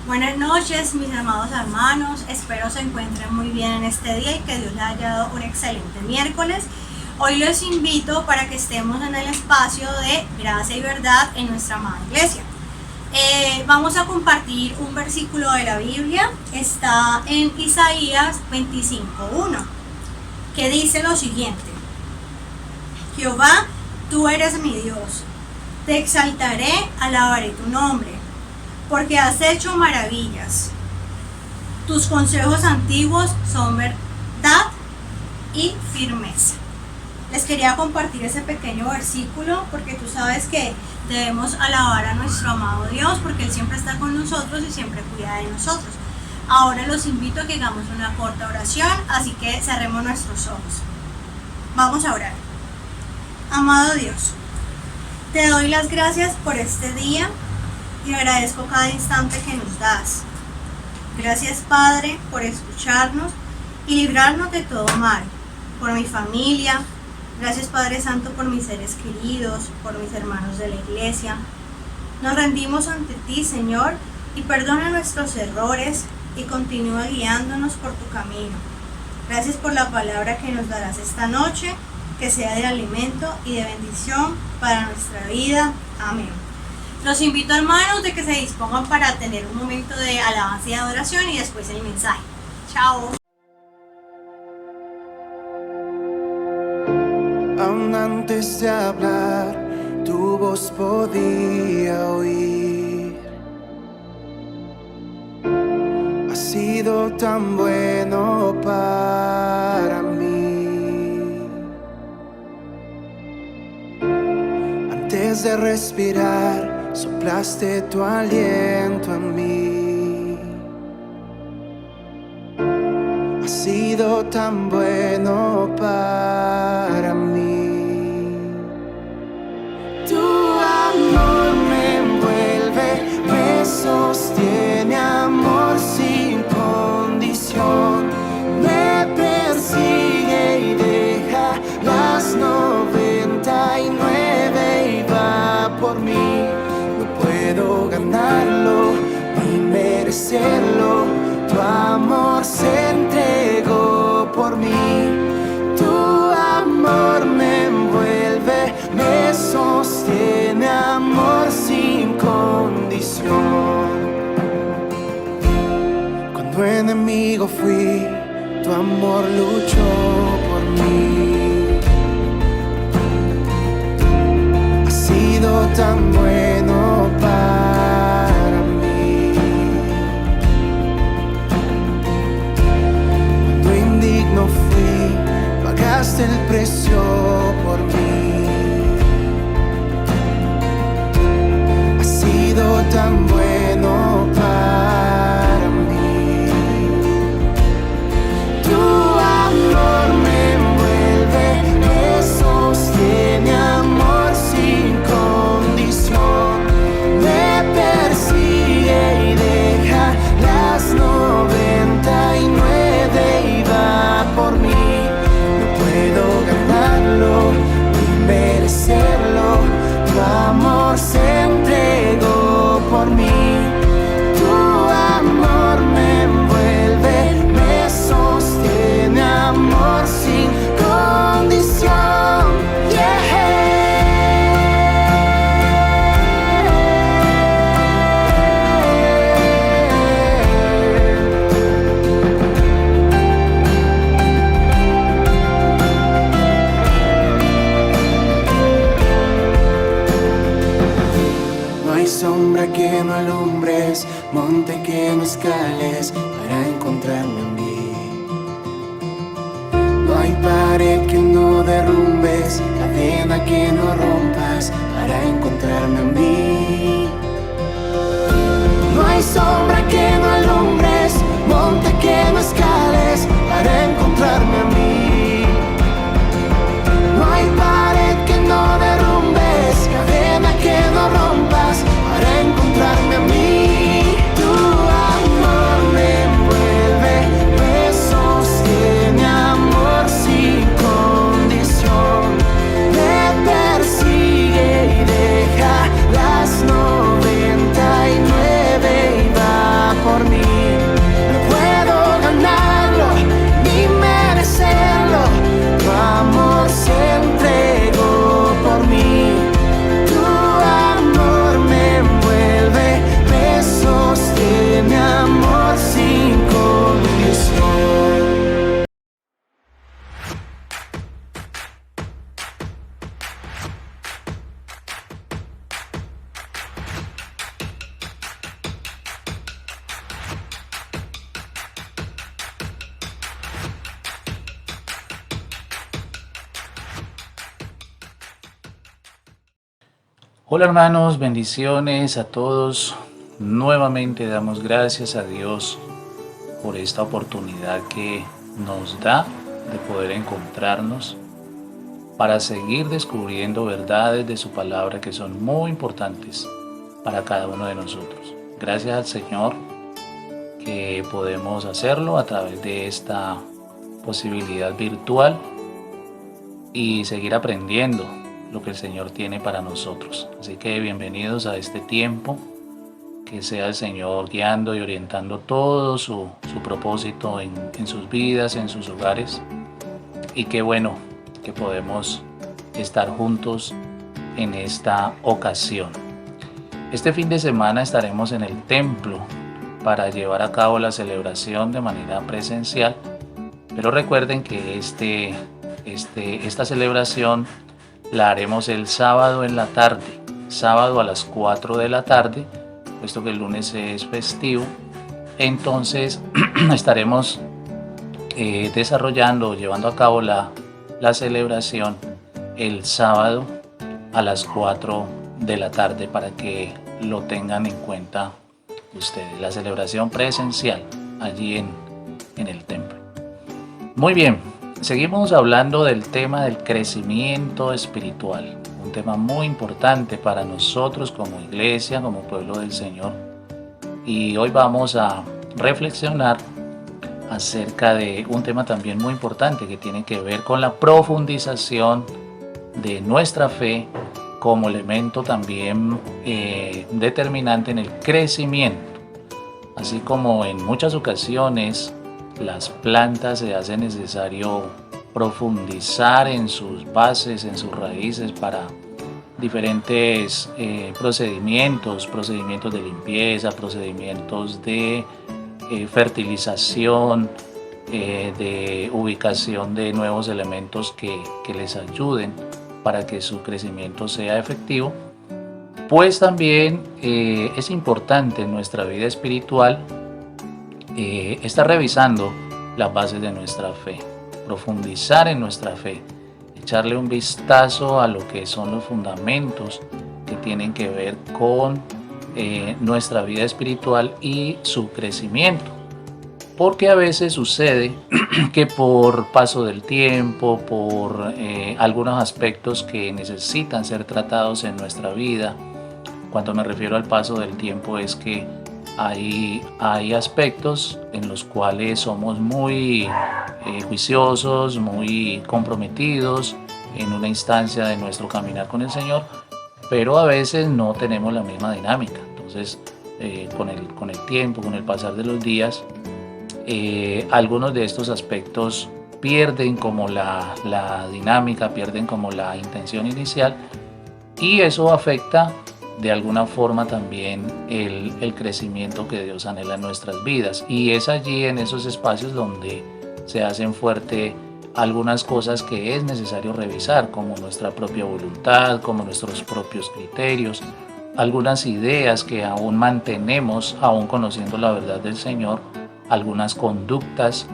Buenas noches, mis amados hermanos. Espero se encuentren muy bien en este día y que Dios les haya dado un excelente miércoles. Hoy los invito para que estemos en el espacio de gracia y verdad en nuestra amada iglesia. Vamos a compartir un versículo de la Biblia. Está en Isaías 25:1, que dice lo siguiente: Jehová, tú eres mi Dios, te exaltaré, alabaré tu nombre, porque has hecho maravillas. Tus consejos antiguos son verdad y firmeza. Les quería compartir ese pequeño versículo porque tú sabes que debemos alabar a nuestro amado Dios porque Él siempre está con nosotros y siempre cuida de nosotros. Ahora los invito a que hagamos una corta oración, así que cerremos nuestros ojos. Vamos a orar. Amado Dios, te doy las gracias por este día y agradezco cada instante que nos das. Gracias, Padre, por escucharnos y librarnos de todo mal, por mi familia. Gracias, Padre Santo, por mis seres queridos, por mis hermanos de la iglesia. Nos rendimos ante ti, Señor, y perdona nuestros errores y continúa guiándonos por tu camino. Gracias por la palabra que nos darás esta noche, que sea de alimento y de bendición para nuestra vida. Amén. Los invito, hermanos, de que se dispongan para tener un momento de alabanza y adoración y después el mensaje. Chao. Aún antes de hablar, tu voz podía oír. Has sido tan bueno para mí. Antes de respirar, soplaste tu aliento en mí. Has sido tan bueno para mí. Tu amor me envuelve, me sostiene, amor sin condición. Me persigue y deja las 99 y va por mí. No puedo ganarlo ni merecerlo. Tu amor se entregó por mí. Tu amor me envuelve, me sostiene, amor sin condición. Cuando enemigo fui, tu amor luchó por mí. Has sido tan bueno para mí. Cuando indigno fui, pagaste el precio por mí. Has sido tan bueno para mí. Tu amor me envuelve, me sostiene, amor sin condición. Me persigue y deja las 99 y va por mí. No puedo ganarlo ni merecerlo. Tu amor se entregó por mí. Tu amor me envuelve, me sostiene, amor sin condición. No hay sombra que no alumbres, monte que no escales para encontrarme a mí. No hay pared que no derrumbes, cadena que no rompas para encontrarme a mí. No hay sombra que no alumbres, monte que no escales para encontrarme a mí. No hay pared que no derrumbes, cadena que no rompas para encontrarme a mí. Tu amor me envuelve, me sostiene, amor sin condición. Me persigue y deja las 99 y va Hola hermanos, bendiciones a todos. Nuevamente damos gracias a Dios por esta oportunidad que nos da de poder encontrarnos para seguir descubriendo verdades de su palabra que son muy importantes para cada uno de nosotros. Gracias al Señor que podemos hacerlo a través de esta posibilidad virtual y seguir aprendiendo lo que el Señor tiene para nosotros. Así que bienvenidos a este tiempo, que sea el Señor guiando y orientando todo su propósito en sus vidas, en sus hogares. Y qué bueno que podemos estar juntos en esta ocasión. Este fin de semana estaremos en el templo para llevar a cabo la celebración de manera presencial, pero recuerden que esta celebración la haremos el sábado en la tarde, sábado a las 4 de la tarde, puesto que el lunes es festivo. Entonces estaremos desarrollando, llevando a cabo la celebración el sábado a las 4 de la tarde para que lo tengan en cuenta ustedes. La celebración presencial allí en el templo. Muy bien, seguimos hablando del tema del crecimiento espiritual, un tema muy importante para nosotros como iglesia, como pueblo del Señor. Y hoy vamos a reflexionar acerca de un tema también muy importante que tiene que ver con la profundización de nuestra fe como elemento también determinante en el crecimiento. Así como en muchas ocasiones las plantas se hace necesario profundizar en sus bases, en sus raíces para diferentes procedimientos de limpieza, procedimientos de fertilización, de ubicación de nuevos elementos que les ayuden para que su crecimiento sea efectivo. Pues también es importante en nuestra vida espiritual estar revisando las bases de nuestra fe, profundizar en nuestra fe, echarle un vistazo a lo que son los fundamentos que tienen que ver con nuestra vida espiritual y su crecimiento. Porque a veces sucede que por paso del tiempo, por algunos aspectos que necesitan ser tratados en nuestra vida, cuando me refiero al paso del tiempo es que hay aspectos en los cuales somos muy juiciosos, muy comprometidos en una instancia de nuestro caminar con el Señor, pero a veces no tenemos la misma dinámica. Entonces, con el tiempo, con el pasar de los días, algunos de estos aspectos pierden como la dinámica, pierden como la intención inicial, y eso afecta de alguna forma también el crecimiento que Dios anhela en nuestras vidas. Y es allí, en esos espacios, donde se hacen fuerte algunas cosas que es necesario revisar, como nuestra propia voluntad, como nuestros propios criterios, algunas ideas que aún mantenemos, aún conociendo la verdad del Señor, algunas conductas,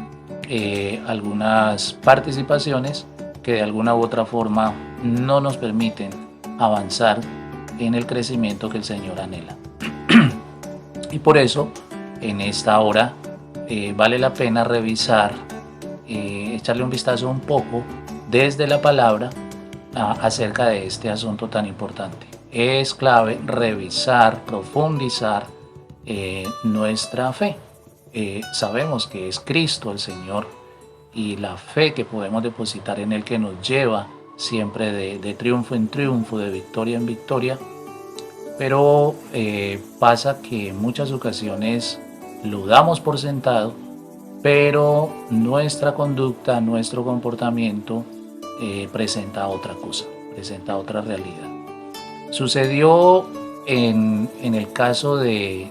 algunas participaciones que de alguna u otra forma no nos permiten avanzar en el crecimiento que el Señor anhela. Y por eso en esta hora vale la pena revisar, echarle un vistazo un poco desde la palabra acerca de este asunto tan importante. Es clave revisar, profundizar nuestra fe. Sabemos que es Cristo el Señor y la fe que podemos depositar en Él, que nos lleva siempre de triunfo en triunfo, de victoria en victoria. Pero pasa que en muchas ocasiones lo damos por sentado, pero nuestra conducta, nuestro comportamiento presenta otra cosa, presenta otra realidad. Sucedió en el caso de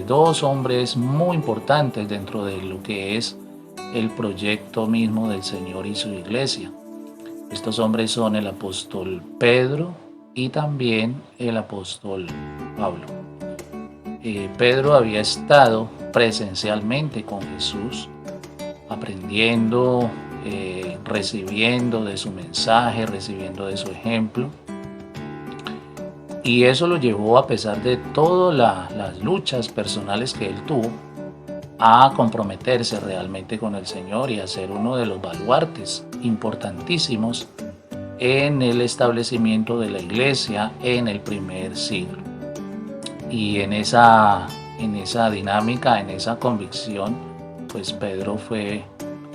dos hombres muy importantes dentro de lo que es el proyecto mismo del Señor y su iglesia. Estos hombres son el apóstol Pedro y también el apóstol Pablo. Pedro había estado presencialmente con Jesús, aprendiendo, recibiendo de su mensaje, recibiendo de su ejemplo. Y eso lo llevó, a pesar de todas las luchas personales que él tuvo, a comprometerse realmente con el Señor y a ser uno de los baluartes importantísimos en el establecimiento de la iglesia en el primer siglo. Y en esa dinámica, en esa convicción, pues Pedro fue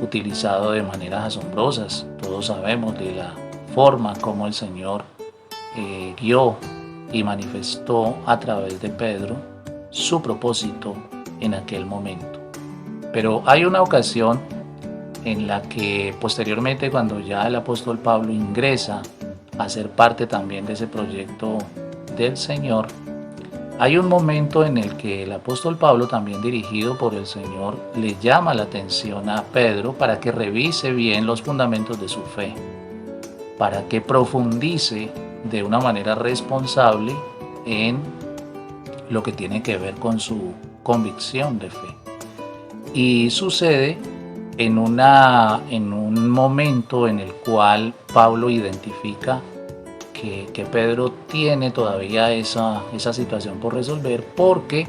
utilizado de maneras asombrosas. Todos sabemos de la forma como el Señor guió y manifestó a través de Pedro su propósito en aquel momento. Pero hay una ocasión en la que posteriormente, cuando ya el apóstol Pablo ingresa a ser parte también de ese proyecto del Señor, hay un momento en el que el apóstol Pablo, también dirigido por el Señor, le llama la atención a Pedro para que revise bien los fundamentos de su fe, para que profundice de una manera responsable en lo que tiene que ver con su convicción de fe. Y sucede en un momento en el cual Pablo identifica que Pedro tiene todavía esa situación por resolver, porque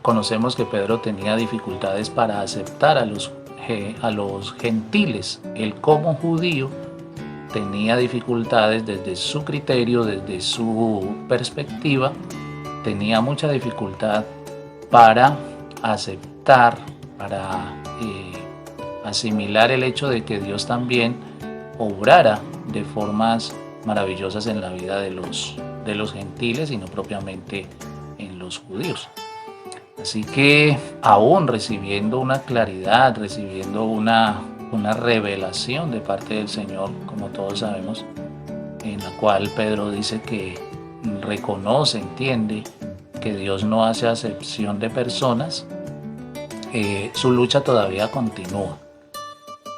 conocemos que Pedro tenía dificultades para aceptar a los gentiles. Él, como judío, tenía dificultades desde su criterio, desde su perspectiva, tenía mucha dificultad para aceptar, para asimilar el hecho de que Dios también obrara de formas maravillosas en la vida de los gentiles y no propiamente en los judíos. Así que, aún recibiendo una claridad, recibiendo una revelación de parte del Señor, como todos sabemos, en la cual Pedro dice que reconoce, entiende que Dios no hace acepción de personas, su lucha todavía continúa.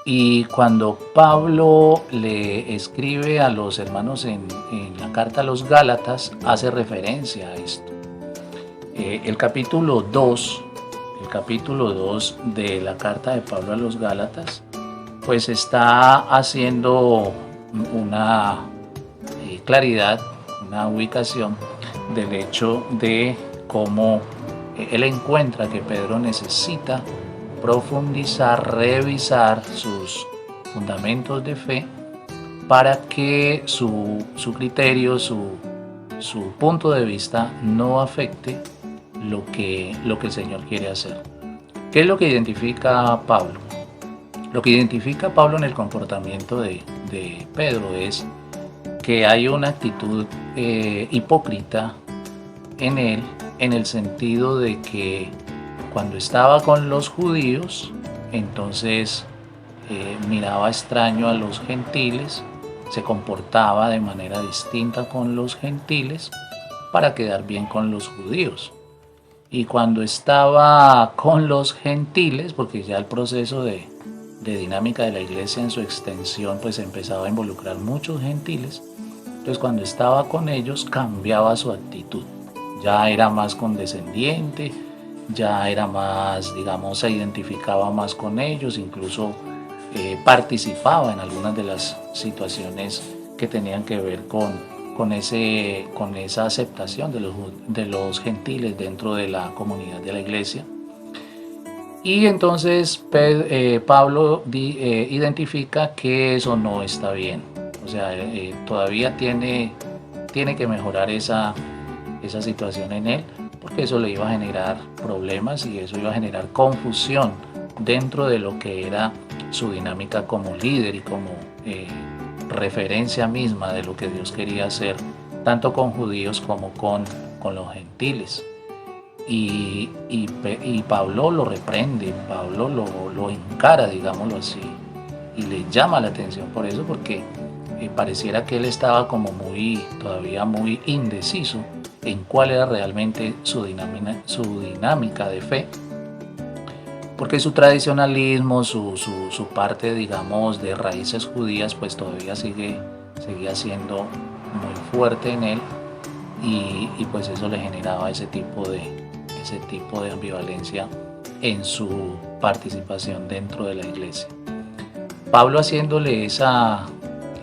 Y cuando Pablo le escribe a los hermanos en la carta a los Gálatas, hace referencia a esto. El capítulo 2 de la carta de Pablo a los Gálatas, pues está haciendo una claridad, una ubicación del hecho de cómo él encuentra que Pedro necesita profundizar, revisar sus fundamentos de fe para que su criterio, su punto de vista no afecte lo que el Señor quiere hacer. ¿Qué es lo que identifica Pablo? Lo que identifica Pablo en el comportamiento de Pedro es que hay una actitud hipócrita en él, en el sentido de que cuando estaba con los judíos, entonces miraba extraño a los gentiles, se comportaba de manera distinta con los gentiles para quedar bien con los judíos. Y cuando estaba con los gentiles, porque ya el proceso de dinámica de la iglesia en su extensión pues empezaba a involucrar muchos gentiles, entonces cuando estaba con ellos cambiaba su actitud, ya era más condescendiente, ya era más, digamos, se identificaba más con ellos, incluso participaba en algunas de las situaciones que tenían que ver con esa aceptación de los gentiles dentro de la comunidad de la iglesia. Y entonces Pablo identifica que eso no está bien, o sea, todavía tiene que mejorar esa situación en él, porque eso le iba a generar problemas y eso iba a generar confusión dentro de lo que era su dinámica como líder y como referencia misma de lo que Dios quería hacer, tanto con judíos como con los gentiles. Y Pablo lo reprende, Pablo lo encara, digámoslo así, y le llama la atención por eso, porque pareciera que él estaba como todavía muy indeciso en cuál era realmente su dinámica de fe, porque su tradicionalismo, su parte, digamos, de raíces judías, pues todavía seguía siendo muy fuerte en él, y pues eso le generaba ese tipo de ambivalencia en su participación dentro de la iglesia. Pablo, haciéndole esa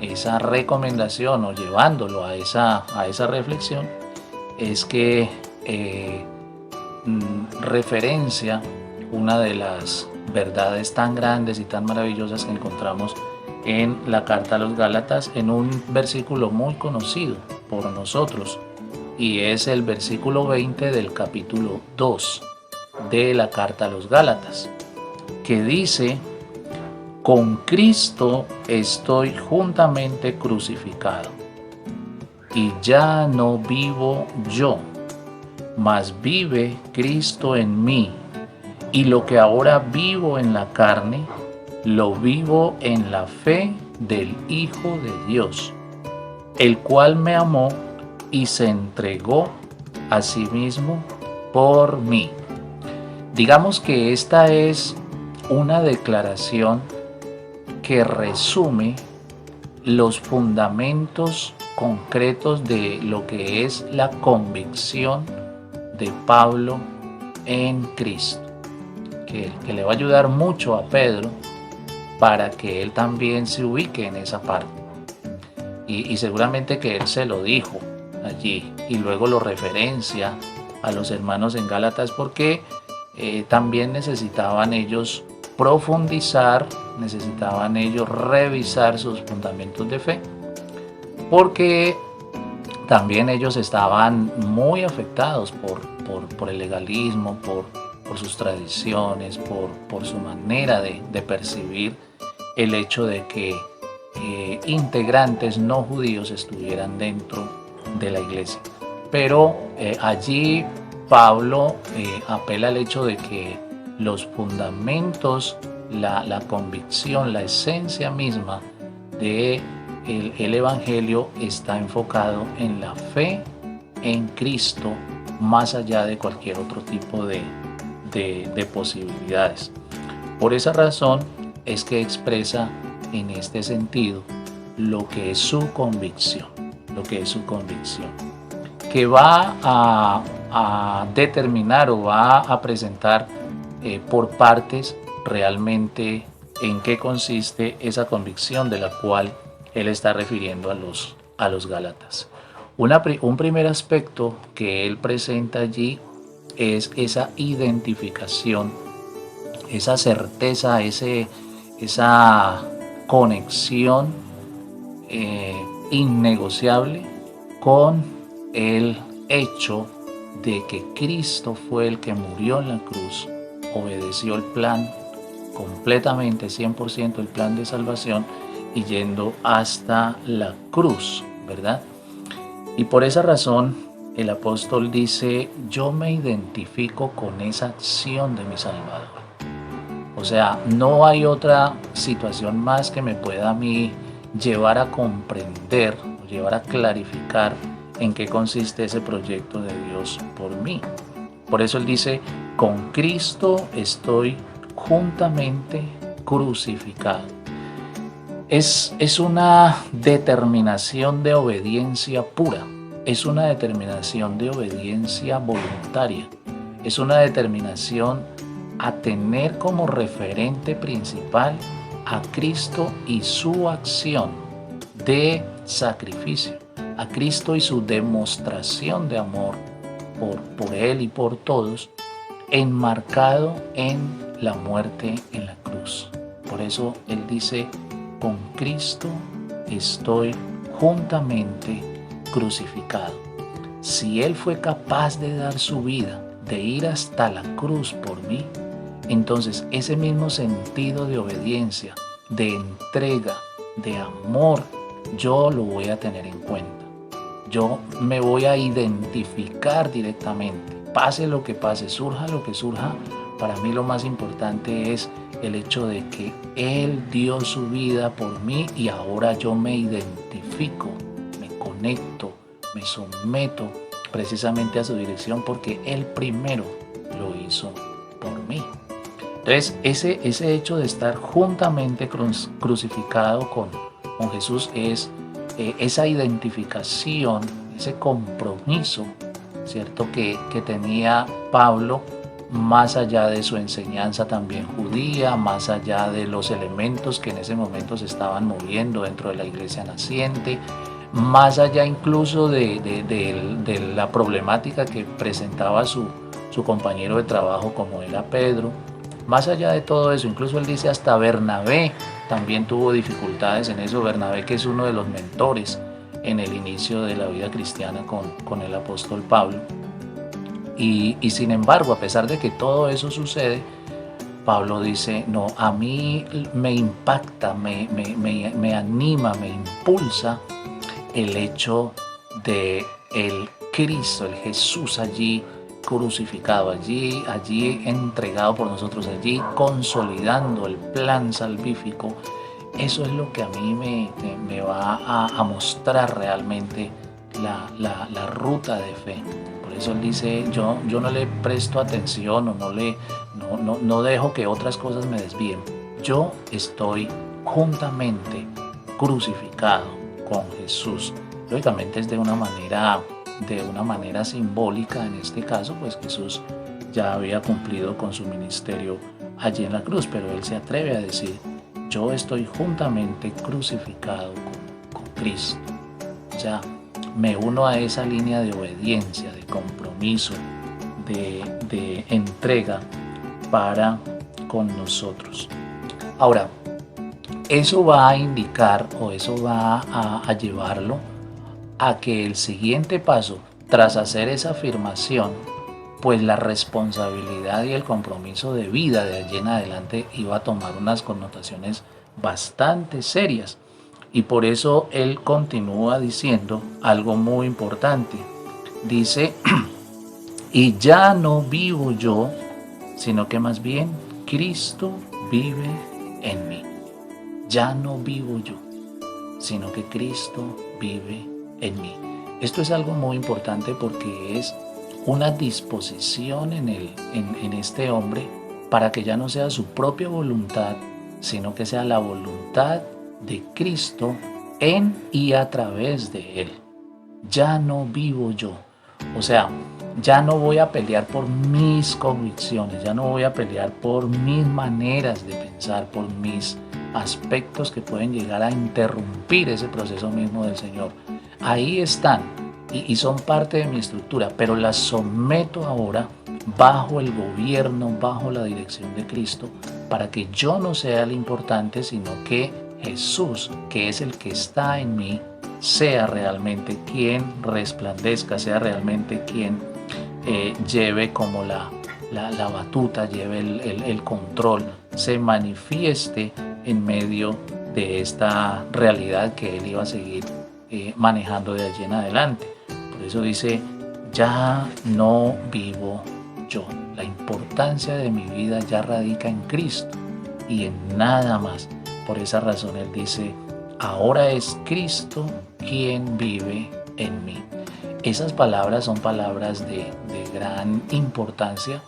esa recomendación o llevándolo a esa reflexión es que referencia una de las verdades tan grandes y tan maravillosas que encontramos en la carta a los Gálatas en un versículo muy conocido por nosotros, y es el versículo 20 del capítulo 2 de la carta a los Gálatas, que dice: con Cristo estoy juntamente crucificado, y ya no vivo yo, mas vive Cristo en mí, y lo que ahora vivo en la carne, lo vivo en la fe del Hijo de Dios, el cual me amó y se entregó a sí mismo por mí. Digamos que esta es una declaración que resume los fundamentos concretos de lo que es la convicción de Pablo en Cristo, que le va a ayudar mucho a Pedro para que él también se ubique en esa parte. Y seguramente que él se lo dijo allí y luego lo referencia a los hermanos en Gálatas porque también necesitaban ellos profundizar, necesitaban ellos revisar sus fundamentos de fe, porque también ellos estaban muy afectados por el legalismo, por sus tradiciones, por su manera de percibir el hecho de que integrantes no judíos estuvieran dentro de la iglesia. Pero allí Pablo apela al hecho de que los fundamentos, la convicción, la esencia misma de el Evangelio está enfocado en la fe en Cristo, más allá de cualquier otro tipo de posibilidades. Por esa razón es que expresa en este sentido lo que es su convicción, que va a determinar o va a presentar por partes realmente en qué consiste esa convicción de la cual él está refiriendo a los Gálatas. Un primer aspecto que él presenta allí es esa identificación, esa certeza, esa conexión innegociable con el hecho de que Cristo fue el que murió en la cruz, obedeció el plan completamente, 100% el plan de salvación, y yendo hasta la cruz, ¿verdad? Y por esa razón el apóstol dice: yo me identifico con esa acción de mi Salvador. O sea, no hay otra situación más que me pueda a mí llevar a comprender, llevar a clarificar en qué consiste ese proyecto de Dios por mí. Por eso él dice: con Cristo estoy juntamente crucificado. Es una determinación de obediencia pura, es una determinación de obediencia voluntaria, es una determinación a tener como referente principal a Cristo y su acción de sacrificio, a Cristo y su demostración de amor por Él y por todos, enmarcado en la muerte en la cruz. Por eso Él dice: con Cristo estoy juntamente crucificado. Si Él fue capaz de dar su vida, de ir hasta la cruz por mí, entonces ese mismo sentido de obediencia, de entrega, de amor, yo lo voy a tener en cuenta. Yo me voy a identificar directamente. Pase lo que pase, surja lo que surja, para mí lo más importante es el hecho de que Él dio su vida por mí y ahora yo me identifico, me conecto, me someto precisamente a su dirección porque Él primero lo hizo por mí. Entonces ese hecho de estar juntamente crucificado con Jesús es esa identificación, ese compromiso, ¿cierto?, que tenía Pablo más allá de su enseñanza también judía, más allá de los elementos que en ese momento se estaban moviendo dentro de la iglesia naciente, más allá incluso de la problemática que presentaba su compañero de trabajo como era Pedro. Más allá de todo eso, incluso él dice hasta Bernabé también tuvo dificultades en eso. Bernabé, que es uno de los mentores en el inicio de la vida cristiana con el apóstol Pablo. Y sin embargo, a pesar de que todo eso sucede, Pablo dice, no, a mí me impacta, me anima, me impulsa el hecho de el Cristo, el Jesús allí crucificado, allí entregado por nosotros, allí consolidando el plan salvífico. Eso es lo que a mí me va a mostrar realmente la ruta de fe. Por eso él dice, yo no le presto atención o no dejo que otras cosas me desvíen. Yo estoy juntamente crucificado con Jesús. Lógicamente es de una manera simbólica. En este caso, pues Jesús ya había cumplido con su ministerio allí en la cruz, pero él se atreve a decir, yo estoy juntamente crucificado con Cristo. Ya me uno a esa línea de obediencia, de compromiso, de entrega para con nosotros. Ahora, eso va a indicar, o eso va a llevarlo a que el siguiente paso, tras hacer esa afirmación, pues la responsabilidad y el compromiso de vida de allí en adelante iba a tomar unas connotaciones bastante serias. Y por eso él continúa diciendo algo muy importante. Dice, y ya no vivo yo, sino que más bien Cristo vive en mí. Ya no vivo yo, sino que Cristo vive en mí. Esto es algo muy importante porque es una disposición en este hombre para que ya no sea su propia voluntad, sino que sea la voluntad de Cristo en y a través de él. Ya no vivo yo. O sea, ya no voy a pelear por mis convicciones, ya no voy a pelear por mis maneras de pensar, por mis aspectos que pueden llegar a interrumpir ese proceso mismo del Señor. Ahí están y son parte de mi estructura, pero las someto ahora bajo el gobierno, bajo la dirección de Cristo, para que yo no sea el importante, sino que Jesús, que es el que está en mí, sea realmente quien resplandezca, sea realmente quien lleve como la batuta, lleve el control, se manifieste en medio de esta realidad que él iba a seguir manejando de allí en adelante. Por eso dice, ya no vivo yo. La importancia de mi vida ya radica en Cristo y en nada más. Por esa razón él dice, ahora es Cristo quien vive en mí. Esas palabras son palabras de gran importancia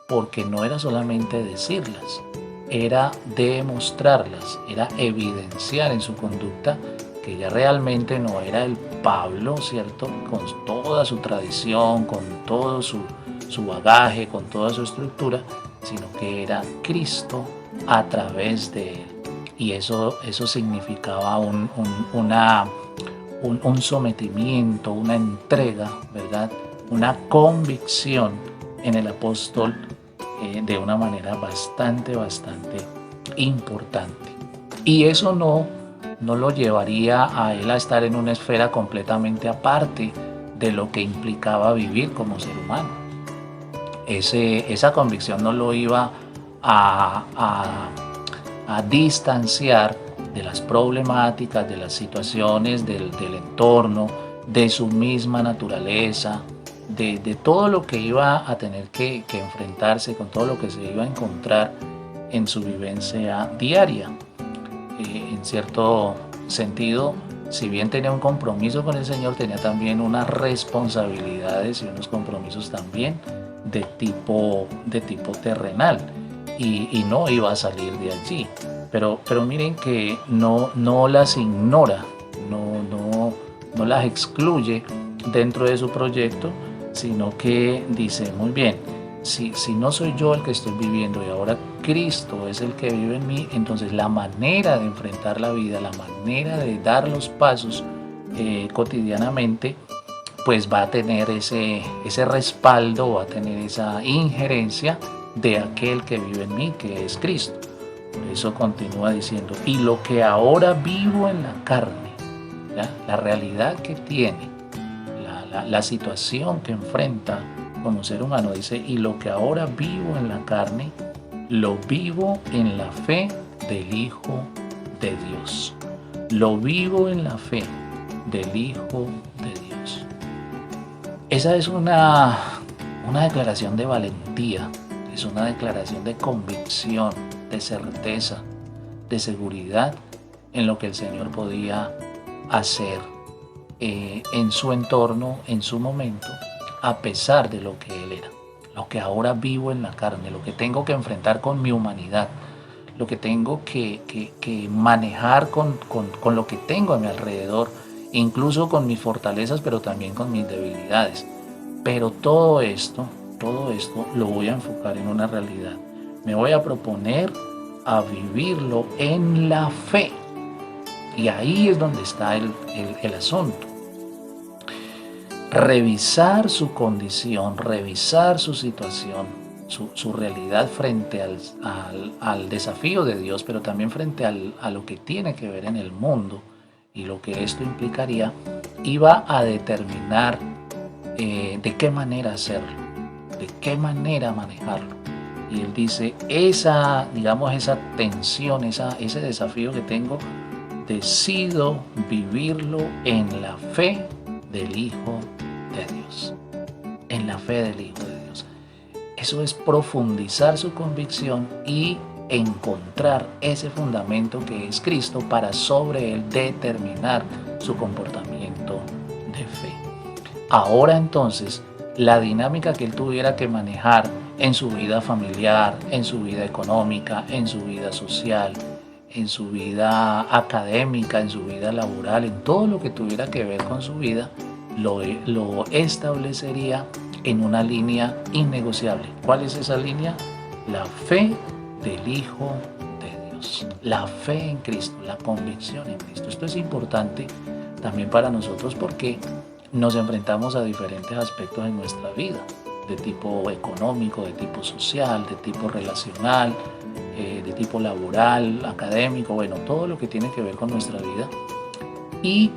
porque no era solamente decirlas, era demostrarlas, era evidenciar en su conducta que ya realmente no era el Pablo, ¿cierto? Con toda su tradición, con todo su bagaje, con toda su estructura, sino que era Cristo a través de él. Y eso significaba un sometimiento, una entrega, ¿verdad? Una convicción en el apóstol de una manera bastante importante. Y eso no lo llevaría a él a estar en una esfera completamente aparte de lo que implicaba vivir como ser humano. Esa convicción no lo iba a distanciar de las problemáticas, de las situaciones del entorno, de su misma naturaleza, de todo lo que iba a tener que enfrentarse, con todo lo que se iba a encontrar en su vivencia diaria. En cierto sentido, si bien tenía un compromiso con el Señor, tenía también unas responsabilidades y unos compromisos también de tipo terrenal. Y no iba a salir de allí. Pero miren que no las ignora, no las excluye dentro de su proyecto, sino que dice, muy bien, si no soy yo el que estoy viviendo y ahora Cristo es el que vive en mí, entonces la manera de enfrentar la vida, la manera de dar los pasos cotidianamente, pues va a tener ese respaldo, va a tener esa injerencia de aquel que vive en mí, que es Cristo. Por eso continúa diciendo, y lo que ahora vivo en la carne, ¿ya? La realidad que tiene, la situación que enfrenta como ser humano, dice, y lo que ahora vivo en la carne, lo vivo en la fe del Hijo de Dios. Lo vivo en la fe del Hijo de Dios. Esa es una declaración de valentía, es una declaración de convicción, de certeza, de seguridad en lo que el Señor podía hacer en su entorno, en su momento, a pesar de lo que Él era. Lo que ahora vivo en la carne, lo que tengo que enfrentar con mi humanidad, lo que tengo que manejar con lo que tengo a mi alrededor, incluso con mis fortalezas, pero también con mis debilidades. Pero todo esto lo voy a enfocar en una realidad. Me voy a proponer a vivirlo en la fe. Y ahí es donde está el asunto. Revisar su condición, revisar su situación, su realidad frente al desafío de Dios, pero también frente a lo que tiene que ver en el mundo y lo que esto implicaría, iba a determinar de qué manera hacerlo, de qué manera manejarlo. Y él dice, esa tensión, ese desafío que tengo, decido vivirlo en la fe del Hijo de Dios. En la fe del Hijo de Dios. Eso es profundizar su convicción y encontrar ese fundamento que es Cristo para sobre él determinar su comportamiento de fe. Ahora entonces, la dinámica que él tuviera que manejar en su vida familiar, en su vida económica, en su vida social, en su vida académica, en su vida laboral, en todo lo que tuviera que ver con su vida, lo establecería en una línea innegociable. ¿Cuál es esa línea? La fe del Hijo de Dios, la fe en Cristo, la convicción en Cristo. Esto es importante también para nosotros porque nos enfrentamos a diferentes aspectos en nuestra vida, de tipo económico, de tipo social, de tipo relacional, de tipo laboral, académico, bueno, todo lo que tiene que ver con nuestra vida. Y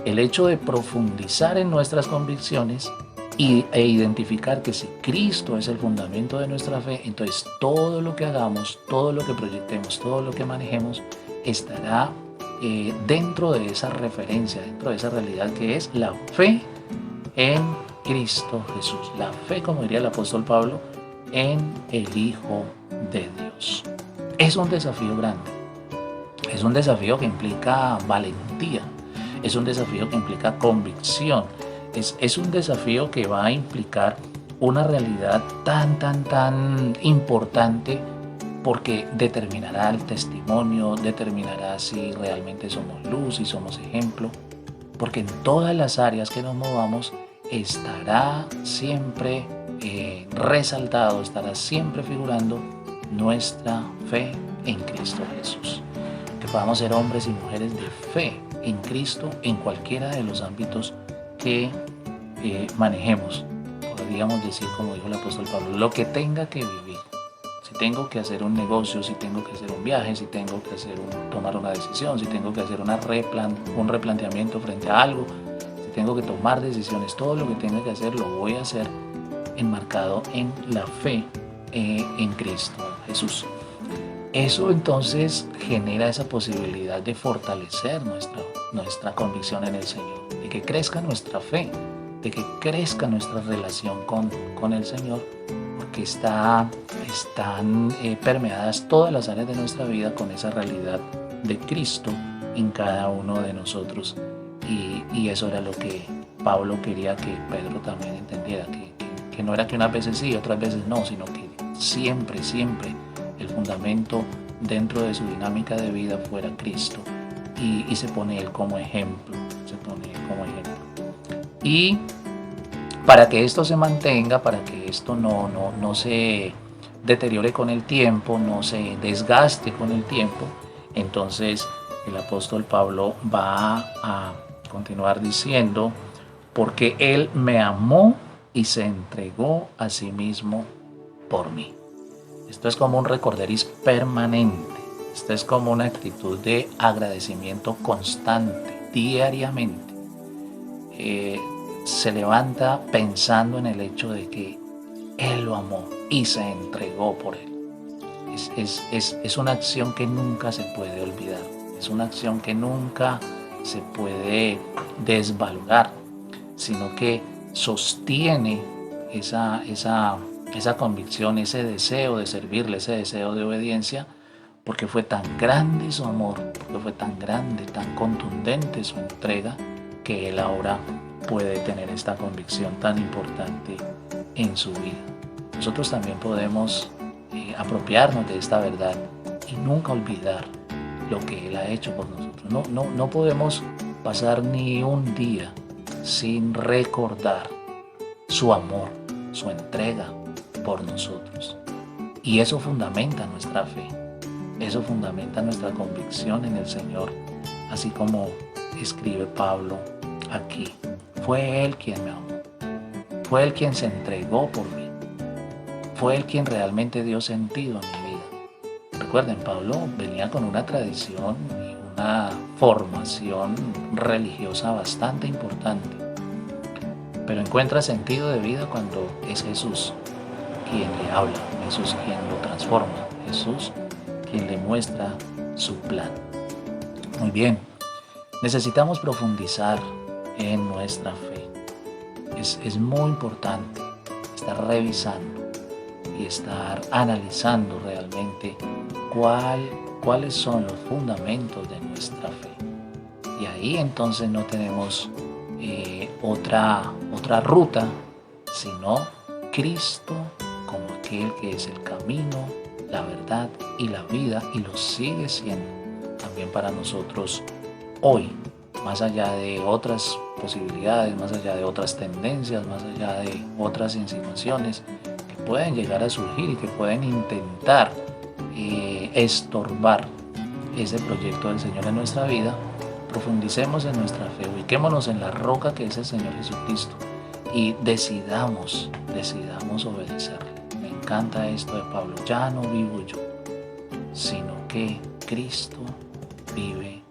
el hecho de profundizar en nuestras convicciones e identificar que si Cristo es el fundamento de nuestra fe, entonces todo lo que hagamos, todo lo que proyectemos, todo lo que manejemos estará dentro de esa referencia, dentro de esa realidad que es la fe en Cristo Jesús. La fe, como diría el apóstol Pablo, en el Hijo de Dios. Es un desafío grande. Es un desafío que implica valentía. Es un desafío que implica convicción. Es un desafío que va a implicar una realidad tan importante porque determinará el testimonio, determinará si realmente somos luz, si somos ejemplo, porque en todas las áreas que nos movamos estará siempre resaltado, estará siempre figurando nuestra fe en Cristo Jesús. Que podamos ser hombres y mujeres de fe en Cristo en cualquiera de los ámbitos que manejemos. Podríamos decir, como dijo el apóstol Pablo, lo que tenga que vivir. Si tengo que hacer un negocio, si tengo que hacer un viaje, si tengo que tomar una decisión, si tengo que hacer un replanteamiento frente a algo, si tengo que tomar decisiones, todo lo que tenga que hacer lo voy a hacer enmarcado en la fe en Cristo Jesús. Eso entonces genera esa posibilidad de fortalecer nuestra convicción en el Señor, de que crezca nuestra fe, de que crezca nuestra relación con el Señor, porque están permeadas todas las áreas de nuestra vida con esa realidad de Cristo en cada uno de nosotros. Y eso era lo que Pablo quería que Pedro también entendiera, que no era que unas veces sí, otras veces no, sino que siempre el fundamento dentro de su dinámica de vida fuera Cristo, y se pone él como ejemplo, Y para que esto se mantenga, para que esto no se deteriore con el tiempo, no se desgaste con el tiempo, entonces el apóstol Pablo va a continuar diciendo, porque Él me amó y se entregó a sí mismo por mí. Esto es como un recorderis permanente, esto es como una actitud de agradecimiento constante, diariamente. Se levanta pensando en el hecho de que Él lo amó y se entregó por Él. Es una acción que nunca se puede olvidar, es una acción que nunca se puede desvalorar, sino que sostiene esa convicción, ese deseo de servirle, ese deseo de obediencia, porque fue tan grande su amor, porque fue tan grande, tan contundente su entrega, que Él ahora puede tener esta convicción tan importante en su vida. Nosotros también podemos apropiarnos de esta verdad y nunca olvidar lo que Él ha hecho por nosotros. No podemos pasar ni un día sin recordar su amor, su entrega por nosotros. Y eso fundamenta nuestra fe, eso fundamenta nuestra convicción en el Señor, así como escribe Pablo aquí. Fue Él quien me amó, fue Él quien se entregó por mí, fue Él quien realmente dio sentido a mi vida. Recuerden, Pablo venía con una tradición y una formación religiosa bastante importante, pero encuentra sentido de vida cuando es Jesús quien le habla, Jesús quien lo transforma, Jesús quien le muestra su plan. Muy bien, necesitamos profundizar en nuestra fe. Es muy importante estar revisando y estar analizando realmente cuáles son los fundamentos de nuestra fe. Y ahí entonces no tenemos otra ruta, sino Cristo como aquel que es el camino, la verdad y la vida, y lo sigue siendo también para nosotros hoy, más allá de otras posibilidades, más allá de otras tendencias, más allá de otras insinuaciones que pueden llegar a surgir y que pueden intentar estorbar ese proyecto del Señor en nuestra vida. Profundicemos en nuestra fe, ubiquémonos en la roca que es el Señor Jesucristo y decidamos obedecerle. Me encanta esto de Pablo: ya no vivo yo, sino que Cristo vive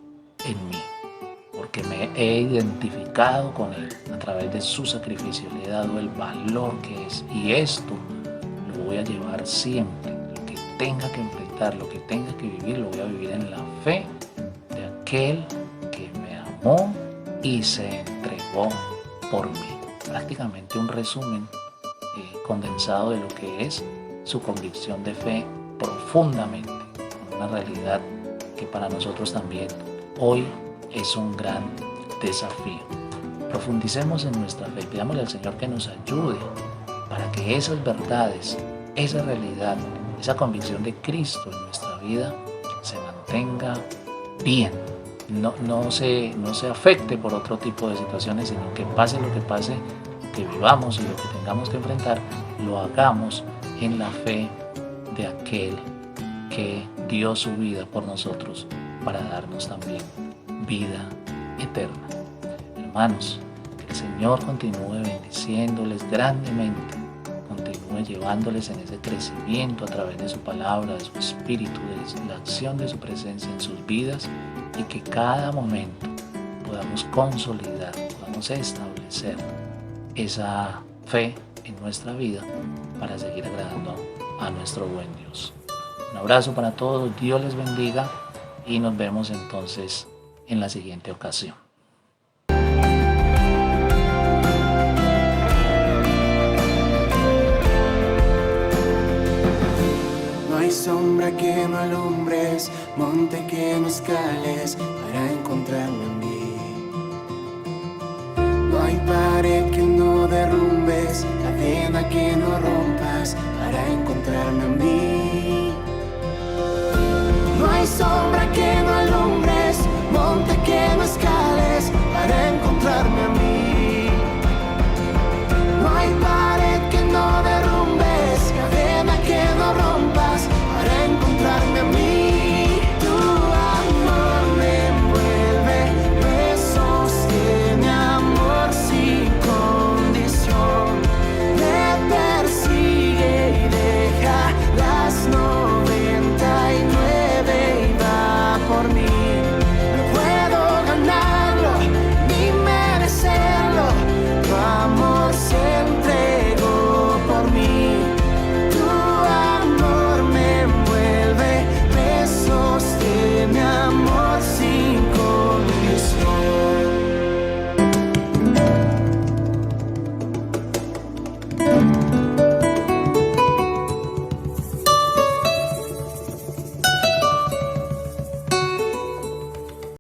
en mí, porque me he identificado con Él a través de su sacrificio, le he dado el valor que es, y esto lo voy a llevar siempre. Lo que tenga que enfrentar, lo que tenga que vivir, lo voy a vivir en la fe de aquel que me amó y se entregó por mí. Prácticamente un resumen condensado de lo que es su convicción de fe profundamente, una realidad que para nosotros también hoy es un gran desafío. Profundicemos en nuestra fe, pidámosle al Señor que nos ayude para que esas verdades, esa realidad, esa convicción de Cristo en nuestra vida se mantenga bien, no se afecte por otro tipo de situaciones, sino que pase lo que pase, que vivamos y lo que tengamos que enfrentar, lo hagamos en la fe de aquel que dio su vida por nosotros para darnos también vida eterna. Hermanos, que el Señor continúe bendiciéndoles grandemente, continúe llevándoles en ese crecimiento a través de su palabra, de su espíritu, de la acción de su presencia en sus vidas, y que cada momento podamos consolidar, podamos establecer esa fe en nuestra vida para seguir agradando a nuestro buen Dios. Un abrazo para todos, Dios les bendiga y nos vemos entonces en la siguiente ocasión. No hay sombra que no alumbres, monte que no escales para encontrarme en mí. No hay pared que no derrumbes, cadena que no rompas para encontrarme en mí.